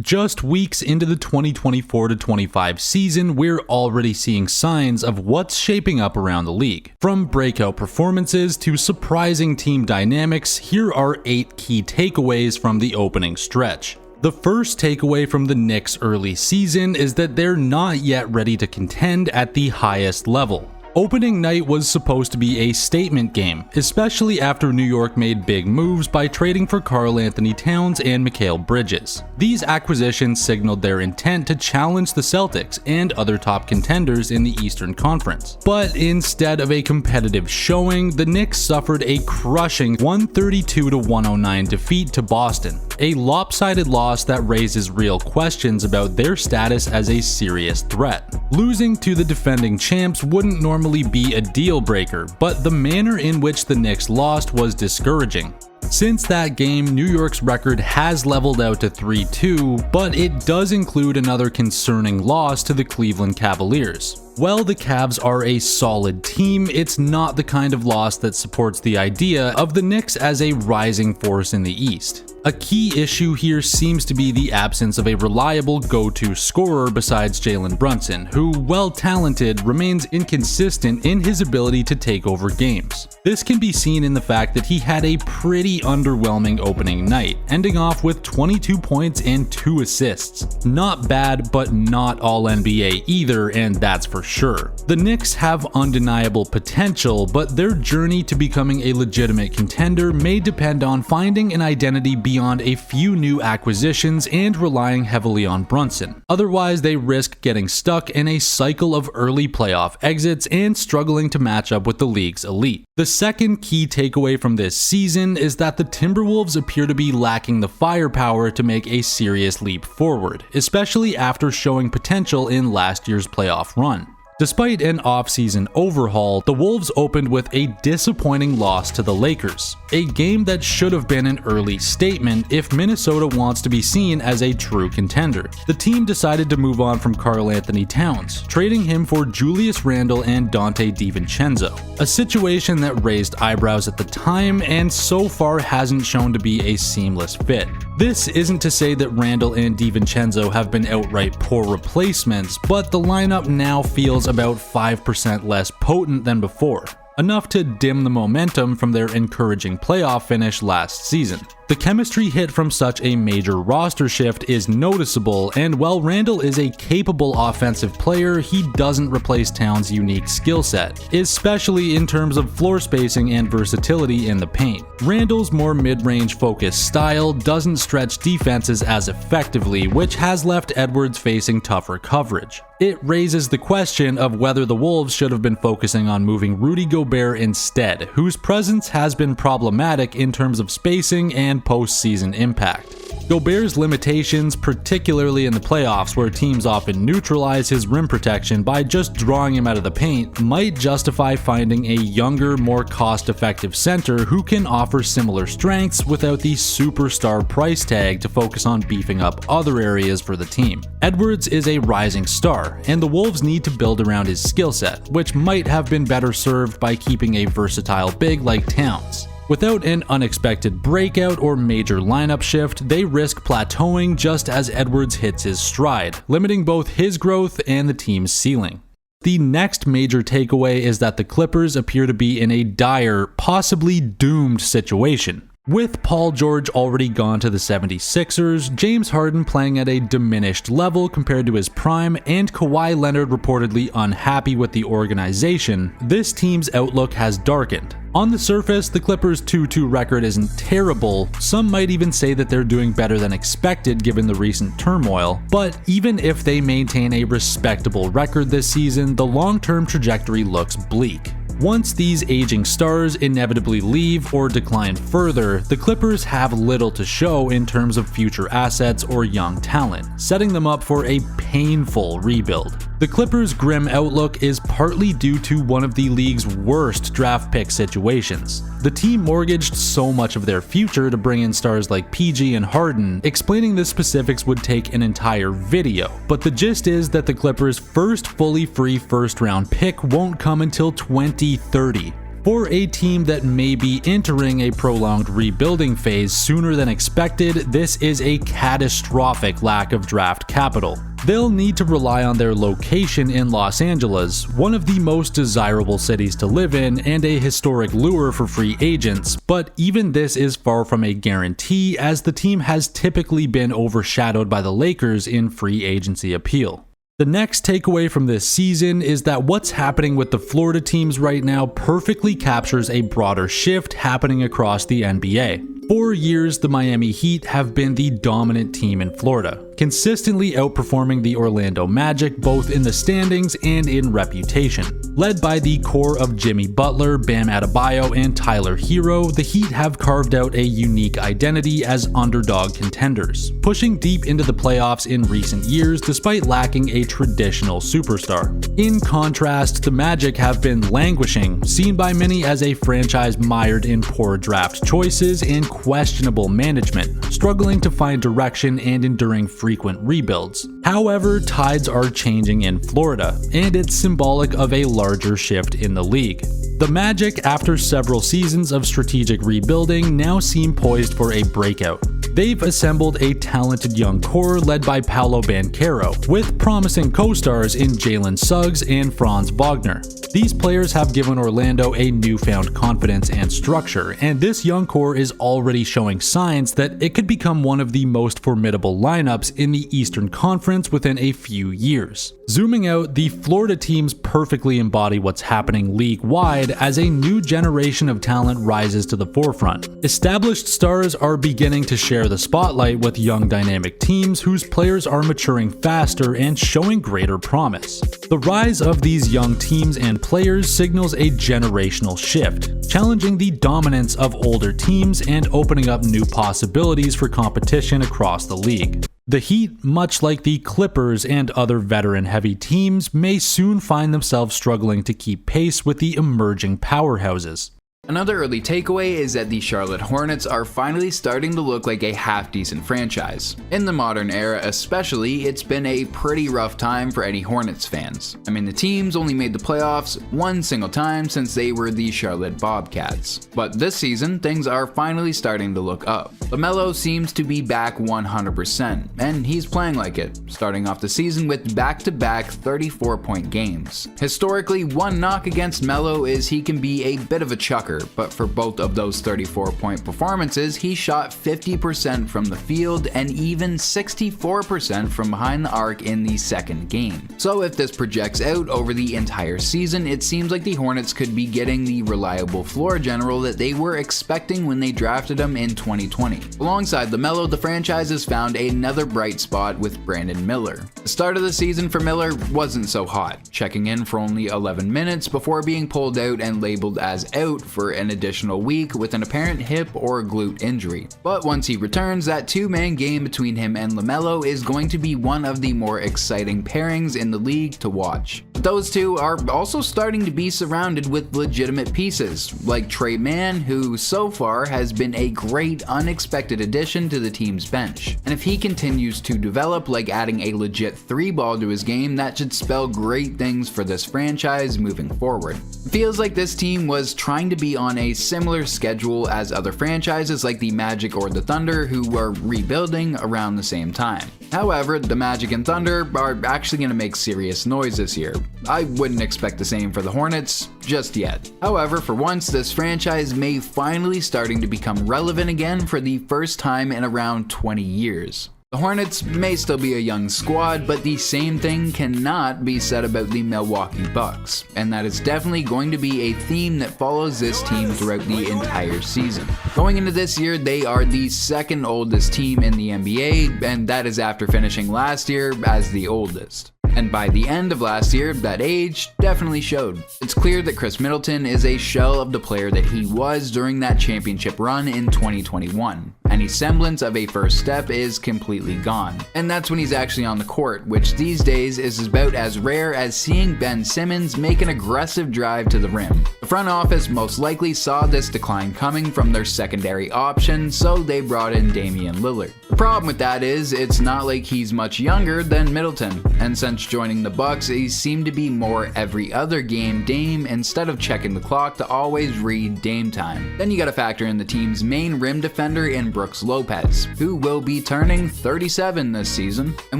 Just weeks into the 2024-25 season, we're already seeing signs of what's shaping up around the league. From breakout performances to surprising team dynamics, here are 8 key takeaways from the opening stretch. The first takeaway from the Knicks' early season is that they're not yet ready to contend at the highest level. Opening night was supposed to be a statement game, especially after New York made big moves by trading for Karl-Anthony Towns and Mikal Bridges. These acquisitions signaled their intent to challenge the Celtics and other top contenders in the Eastern Conference. But instead of a competitive showing, the Knicks suffered a crushing 132-109 defeat to Boston, a lopsided loss that raises real questions about their status as a serious threat. Losing to the defending champs wouldn't normally be a deal breaker, but the manner in which the Knicks lost was discouraging. Since that game, New York's record has leveled out to 3-2, but it does include another concerning loss to the Cleveland Cavaliers. While the Cavs are a solid team, it's not the kind of loss that supports the idea of the Knicks as a rising force in the East. A key issue here seems to be the absence of a reliable go-to scorer besides Jalen Brunson, who, while talented, remains inconsistent in his ability to take over games. This can be seen in the fact that he had a pretty underwhelming opening night, ending off with 22 points and 2 assists. Not bad, but not all NBA either, and that's for sure. The Knicks have undeniable potential, but their journey to becoming a legitimate contender may depend on finding an identity beyond a few new acquisitions and relying heavily on Brunson. Otherwise, they risk getting stuck in a cycle of early playoff exits and struggling to match up with the league's elite. The second key takeaway from this season is that the Timberwolves appear to be lacking the firepower to make a serious leap forward, especially after showing potential in last year's playoff run. Despite an off-season overhaul, the Wolves opened with a disappointing loss to the Lakers, a game that should have been an early statement if Minnesota wants to be seen as a true contender. The team decided to move on from Karl-Anthony Towns, trading him for Julius Randle and Dante DiVincenzo, a situation that raised eyebrows at the time and so far hasn't shown to be a seamless fit. This isn't to say that Randle and DiVincenzo have been outright poor replacements, but the lineup now feels about 5% less potent than before, enough to dim the momentum from their encouraging playoff finish last season. The chemistry hit from such a major roster shift is noticeable, and while Randle is a capable offensive player, he doesn't replace Towns' unique skill set, especially in terms of floor spacing and versatility in the paint. Randle's more mid-range focused style doesn't stretch defenses as effectively, which has left Edwards facing tougher coverage. It raises the question of whether the Wolves should have been focusing on moving Rudy Gobert instead, whose presence has been problematic in terms of spacing and postseason impact. Gobert's limitations, particularly in the playoffs where teams often neutralize his rim protection by just drawing him out of the paint, might justify finding a younger, more cost-effective center who can offer similar strengths without the superstar price tag to focus on beefing up other areas for the team. Edwards is a rising star, and the Wolves need to build around his skill set, which might have been better served by keeping a versatile big like Towns. Without an unexpected breakout or major lineup shift, they risk plateauing just as Edwards hits his stride, limiting both his growth and the team's ceiling. The next major takeaway is that the Clippers appear to be in a dire, possibly doomed situation. With Paul George already gone to the 76ers, James Harden playing at a diminished level compared to his prime, and Kawhi Leonard reportedly unhappy with the organization, this team's outlook has darkened. On the surface, the Clippers' 2-2 record isn't terrible, some might even say that they're doing better than expected given the recent turmoil, but even if they maintain a respectable record this season, the long-term trajectory looks bleak. Once these aging stars inevitably leave or decline further, the Clippers have little to show in terms of future assets or young talent, setting them up for a painful rebuild. The Clippers' grim outlook is partly due to one of the league's worst draft pick situations. The team mortgaged so much of their future to bring in stars like PG and Harden. Explaining the specifics would take an entire video, but the gist is that the Clippers' first fully free first-round pick won't come until 2030. For a team that may be entering a prolonged rebuilding phase sooner than expected, this is a catastrophic lack of draft capital. They'll need to rely on their location in Los Angeles, one of the most desirable cities to live in and a historic lure for free agents, but even this is far from a guarantee, as the team has typically been overshadowed by the Lakers in free agency appeal. The next takeaway from this season is that what's happening with the Florida teams right now perfectly captures a broader shift happening across the NBA. For years, the Miami Heat have been the dominant team in Florida, consistently outperforming the Orlando Magic both in the standings and in reputation. Led by the core of Jimmy Butler, Bam Adebayo, and Tyler Hero, the Heat have carved out a unique identity as underdog contenders, pushing deep into the playoffs in recent years despite lacking a traditional superstar. In contrast, the Magic have been languishing, seen by many as a franchise mired in poor draft choices and questionable management, struggling to find direction and enduring frequent rebuilds. However, tides are changing in Florida, and it's symbolic of a larger shift in the league. The Magic, after several seasons of strategic rebuilding, now seem poised for a breakout. They've assembled a talented young core led by Paolo Banchero, with promising co-stars in Jalen Suggs and Franz Wagner. These players have given Orlando a newfound confidence and structure, and this young core is already showing signs that it could become one of the most formidable lineups in the Eastern Conference within a few years. Zooming out, the Florida teams perfectly embody what's happening league-wide as a new generation of talent rises to the forefront. Established stars are beginning to share the spotlight with young dynamic teams whose players are maturing faster and showing greater promise. The rise of these young teams and players signals a generational shift, challenging the dominance of older teams and opening up new possibilities for competition across the league. The Heat, much like the Clippers and other veteran-heavy teams, may soon find themselves struggling to keep pace with the emerging powerhouses. Another early takeaway is that the Charlotte Hornets are finally starting to look like a half-decent franchise. In the modern era especially, it's been a pretty rough time for any Hornets fans. I mean, the team's only made the playoffs one single time since they were the Charlotte Bobcats. But this season, things are finally starting to look up. LaMelo seems to be back 100%, and he's playing like it, starting off the season with back-to-back 34-point games. Historically, one knock against Melo is he can be a bit of a chucker, but for both of those 34-point performances, he shot 50% from the field and even 64% from behind the arc in the second game. So if this projects out over the entire season, it seems like the Hornets could be getting the reliable floor general that they were expecting when they drafted him in 2020. Alongside LaMelo, the franchise has found another bright spot with Brandon Miller. The start of the season for Miller wasn't so hot, checking in for only 11 minutes before being pulled out and labeled as out for an additional week with an apparent hip or glute injury. But once he returns, that two-man game between him and LaMelo is going to be one of the more exciting pairings in the league to watch. But those two are also starting to be surrounded with legitimate pieces, like Trey Mann, who so far has been a great unexpected addition to the team's bench. And if he continues to develop, like adding a legit three-ball to his game, that should spell great things for this franchise moving forward. It feels like this team was trying to be on a similar schedule as other franchises like the Magic or the Thunder, who were rebuilding around the same time. However, the Magic and Thunder are actually going to make serious noise this year. I wouldn't expect the same for the Hornets just yet. However, for once, this franchise may finally starting to become relevant again for the first time in around 20 years. The Hornets may still be a young squad, but the same thing cannot be said about the Milwaukee Bucks, and that is definitely going to be a theme that follows this team throughout the entire season. Going into this year, they are the second oldest team in the NBA, and that is after finishing last year as the oldest. And by the end of last year, that age definitely showed. It's clear that Chris Middleton is a shell of the player that he was during that championship run in 2021. Any semblance of a first step is completely gone. And that's when he's actually on the court, which these days is about as rare as seeing Ben Simmons make an aggressive drive to the rim. The front office most likely saw this decline coming from their secondary option, so they brought in Damian Lillard. The problem with that is, it's not like he's much younger than Middleton, and since joining the Bucks, he seemed to be more every other game Dame instead of checking the clock to always read Dame time. Then you gotta factor in the team's main rim defender in Brooks Lopez, who will be turning 37 this season. And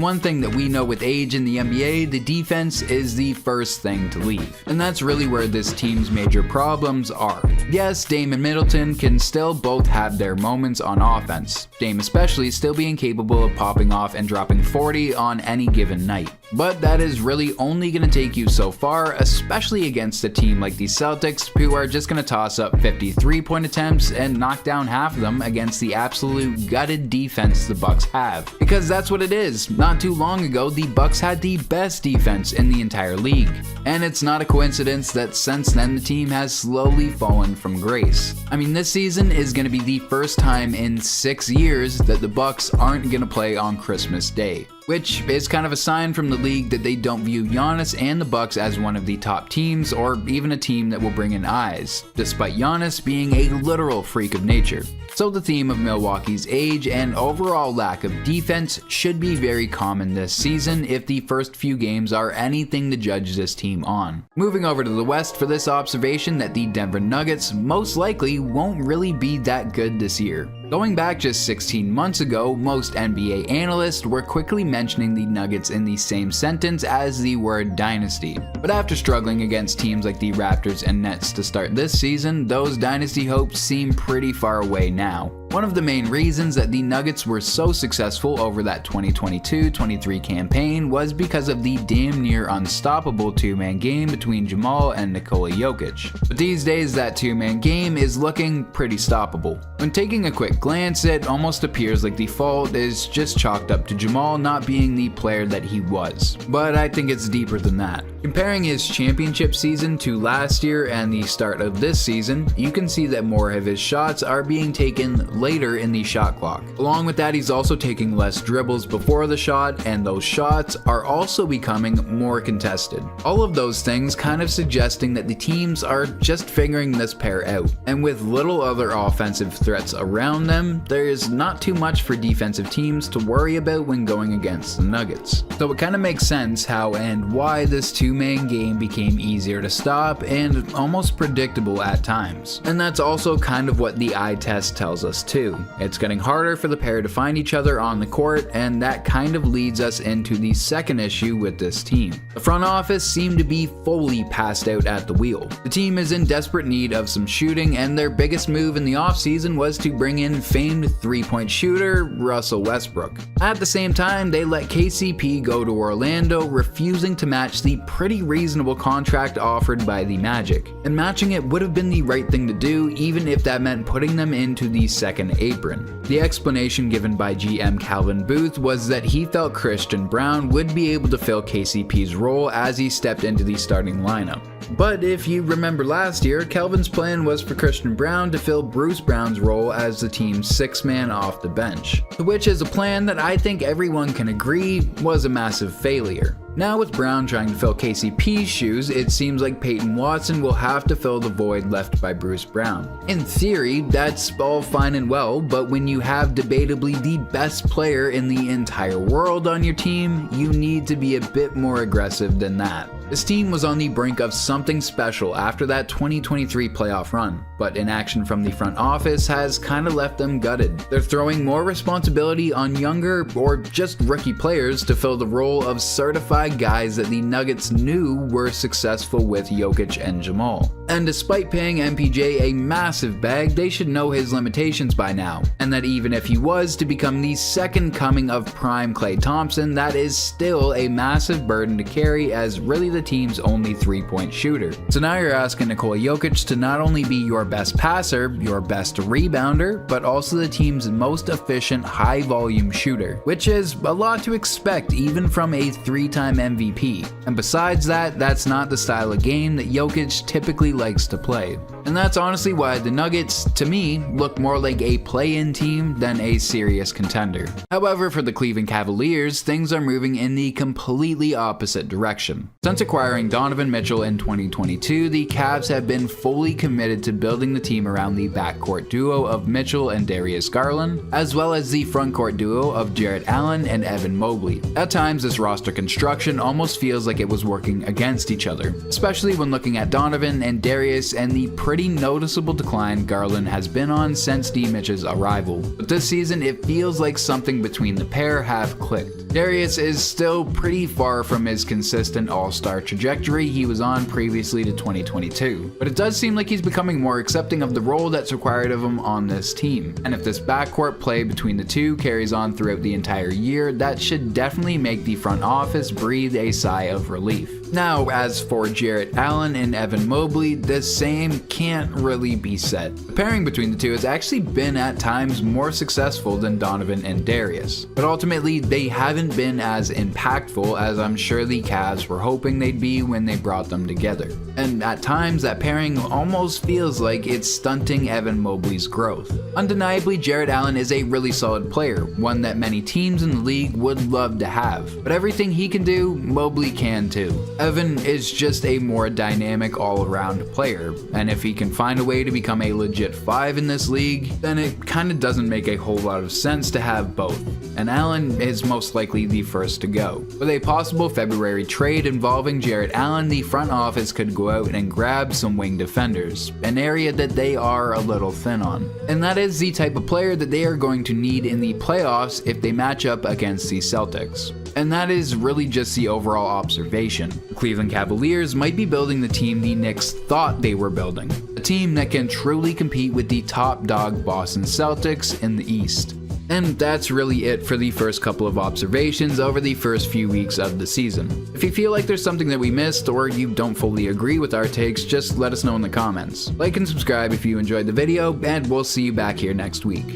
one thing that we know with age in the NBA, the defense is the first thing to leave. And that's really where this team's major problems are. Yes, Dame and Middleton can still both have their moments on offense, Dame especially still being capable of popping off and dropping 40 on any given night. But that is really only going to take you so far, especially against a team like the Celtics, who are just going to toss up 50 3-point attempts and knock down half of them against the absolute gutted defense the Bucks have. Because that's what it is. Not too long ago, the Bucks had the best defense in the entire league. And it's not a coincidence that since then the team has slowly fallen from grace. I mean, this season is going to be the first time in 6 years that the Bucks aren't going to play on Christmas Day, which is kind of a sign from the league that they don't view Giannis and the Bucks as one of the top teams or even a team that will bring in eyes, despite Giannis being a literal freak of nature. So the theme of Milwaukee's age and overall lack of defense should be very common this season if the first few games are anything to judge this team on. Moving over to the West for this observation that the Denver Nuggets most likely won't really be that good this year. Going back just 16 months ago, most NBA analysts were quickly mentioning the Nuggets in the same sentence as the word dynasty. But after struggling against teams like the Raptors and Nets to start this season, those dynasty hopes seem pretty far away now. One of the main reasons that the Nuggets were so successful over that 2022-23 campaign was because of the damn near unstoppable two-man game between Jamal and Nikola Jokic. But these days that two-man game is looking pretty stoppable. When taking a quick glance, it almost appears like the fault is just chalked up to Jamal not being the player that he was. But I think it's deeper than that. Comparing his championship season to last year and the start of this season, you can see that more of his shots are being taken later in the shot clock. Along with that, he's also taking less dribbles before the shot, and those shots are also becoming more contested. All of those things kind of suggesting that the teams are just figuring this pair out. And with little other offensive threats around them, there is not too much for defensive teams to worry about when going against the Nuggets. So it kind of makes sense how and why this two-man game became easier to stop and almost predictable at times. And that's also kind of what the eye test tells us too. It's getting harder for the pair to find each other on the court, and that kind of leads us into the second issue with this team. The front office seemed to be fully passed out at the wheel. The team is in desperate need of some shooting, and their biggest move in the offseason was to bring in famed three-point shooter Russell Westbrook. At the same time, they let KCP go to Orlando, refusing to match the pretty reasonable contract offered by the Magic. And matching it would have been the right thing to do, even if that meant putting them into the second apron. The explanation given by GM Calvin Booth was that he felt Christian Brown would be able to fill KCP's role as he stepped into the starting lineup. But if you remember last year, Calvin's plan was for Christian Brown to fill Bruce Brown's role as the team's sixth man off the bench, which is a plan that I think everyone can agree was a massive failure. Now with Brown trying to fill KCP's shoes, it seems like Peyton Watson will have to fill the void left by Bruce Brown. In theory, that's all fine and well, but when you have debatably the best player in the entire world on your team, you need to be a bit more aggressive than that. This team was on the brink of something special after that 2023 playoff run, but inaction from the front office has kind of left them gutted. They're throwing more responsibility on younger or just rookie players to fill the role of certified guys that the Nuggets knew were successful with Jokic and Jamal. And despite paying MPJ a massive bag, they should know his limitations by now, and that even if he was to become the second coming of prime Klay Thompson, that is still a massive burden to carry as really the team's only three-point shooter. So now you're asking Nikola Jokic to not only be your best passer, your best rebounder, but also the team's most efficient high-volume shooter, which is a lot to expect even from a three-time MVP. And besides that, that's not the style of game that Jokic typically likes to play. And that's honestly why the Nuggets, to me, look more like a play-in team than a serious contender. However, for the Cleveland Cavaliers, things are moving in the completely opposite direction. Since acquiring Donovan Mitchell in 2022, the Cavs have been fully committed to building the team around the backcourt duo of Mitchell and Darius Garland, as well as the frontcourt duo of Jarrett Allen and Evan Mobley. At times, this roster construction almost feels like it was working against each other, especially when looking at Donovan and Darius and the pretty noticeable decline Garland has been on since D. Mitch's arrival. But this season, it feels like something between the pair have clicked. Darius is still pretty far from his consistent all-star trajectory he was on previously to 2022, but it does seem like he's becoming more accepting of the role that's required of him on this team. And if this backcourt play between the two carries on throughout the entire year, that should definitely make the front office breathe a sigh of relief. Now, as for Jarrett Allen and Evan Mobley, the same can't really be said. The pairing between the two has actually been at times more successful than Donovan and Darius, but ultimately they haven't been as impactful as I'm sure the Cavs were hoping they'd be when they brought them together. And at times that pairing almost feels like it's stunting Evan Mobley's growth. Undeniably, Jarrett Allen is a really solid player, one that many teams in the league would love to have, but everything he can do, Mobley can too. Evan is just a more dynamic all-around player, and if he can find a way to become a legit 5 in this league, then it kinda doesn't make a whole lot of sense to have both, and Allen is most likely the first to go. With a possible February trade involving Jarrett Allen, the front office could go out and grab some wing defenders, an area that they are a little thin on. And that is the type of player that they are going to need in the playoffs if they match up against the Celtics. And that is really just the overall observation. The Cleveland Cavaliers might be building the team the Knicks thought they were building, a team that can truly compete with the top dog Boston Celtics in the East. And that's really it for the first couple of observations over the first few weeks of the season. If you feel like there's something that we missed or you don't fully agree with our takes, just let us know in the comments. Like and subscribe if you enjoyed the video, and we'll see you back here next week.